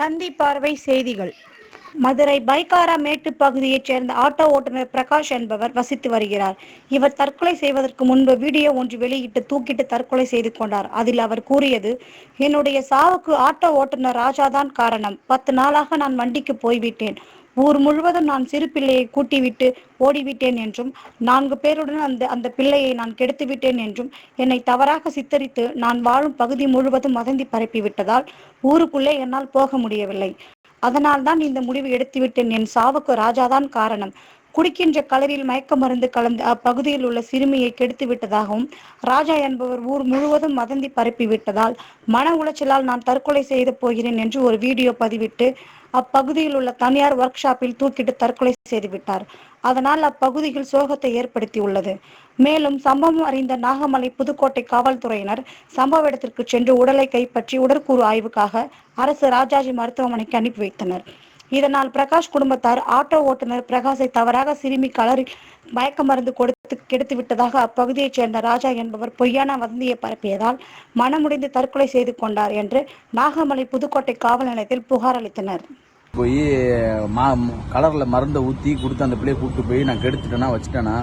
தந்தி பார்வை செய்திகள். மதுரை பைக்காரா மேட்டு பகுதியைச் சேர்ந்த ஆட்டோ ஓட்டுநர் பிரகாஷ் என்பவர் வசித்து வருகிறார். இவர் தற்கொலை செய்வதற்கு முன்பு வீடியோ ஒன்று வெளியிட்டு தூக்கிட்டு தற்கொலை செய்து கொண்டார். அதில் அவர் கூறியது, என்னுடைய சாவுக்கு ஆட்டோ ஓட்டுநர் ராஜாதான் காரணம். 10 நாளாக நான் வண்டிக்கு போய்விட்டேன். ஊர் முழுவதும் நான் சிறு பிள்ளையை கூட்டிவிட்டு ஓடிவிட்டேன் என்றும் 4 பேருடன் அந்த பிள்ளையை நான் கெடுத்துவிட்டேன் என்றும் என்னை தவறாக சித்தரித்து நான் வாழும் பகுதி முழுவதும் வதந்தி பரப்பிவிட்டதால் ஊருக்குள்ளே என்னால் போக முடியவில்லை. அதனால்தான் இந்த முடிவு எடுத்துவிட்டேன். என் சாவுக்கு ராஜாதான் காரணம். குடிக்கின்ற கலரில் மயக்க மருந்து கலந்து அப்பகுதியில் உள்ள சிறுமியை கெடுத்து விட்டதாகவும், ராஜா என்பவர் ஊர் முழுவதும் வதந்தி பரப்பிவிட்டதால் மன உளைச்சலால் நான் தற்கொலை செய்து போகிறேன் என்று ஒரு வீடியோ பதிவிட்டு அப்பகுதியில் உள்ள தனியார் ஒர்க் ஷாப்பில் தூக்கிட்டு தற்கொலை செய்துவிட்டார். அதனால் அப்பகுதியில் சோகத்தை ஏற்படுத்தியுள்ளது. மேலும் சம்பவம் அறிந்த நாகமலை புதுக்கோட்டை காவல்துறையினர் சம்பவ இடத்திற்கு சென்று உடலை கைப்பற்றி உடற்கூறு ஆய்வுக்காக அரசு ராஜாஜி மருத்துவமனைக்கு அனுப்பி வைத்தனர். இதனால் பிரகாஷ் குடும்பத்தார் ஆட்டோ ஓட்டுநர் பிரகாஷை தவறாக சிறுமி கலரில் மயக்க மருந்து கொடுத்து கெடுத்து விட்டதாக அப்பகுதியைச் சேர்ந்த ராஜா என்பவர் பொய்யான வதந்தியை பரப்பியதால் மனமுடிந்து தற்கொலை செய்து கொண்டார் என்று நாகமலை புதுக்கோட்டை காவல் நிலையத்தில் புகார் அளித்தனர். போய் கலரில் மருந்தை ஊற்றி கொடுத்து அந்த பிள்ளையை கூப்பிட்டு போய் நான் கெடுத்துட்டேனா வச்சுட்டேனா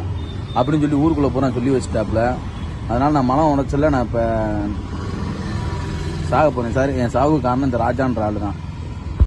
அப்படின்னு சொல்லி ஊருக்குள்ளே போகிறேன் சொல்லி வச்சுட்டாப்புல. அதனால் நான் மனம் உடைச்சல நான் இப்போ சாக போனேன் சார். என் சாவுக்கு காரணம் இந்த ராஜான்ற ஆள் தான்.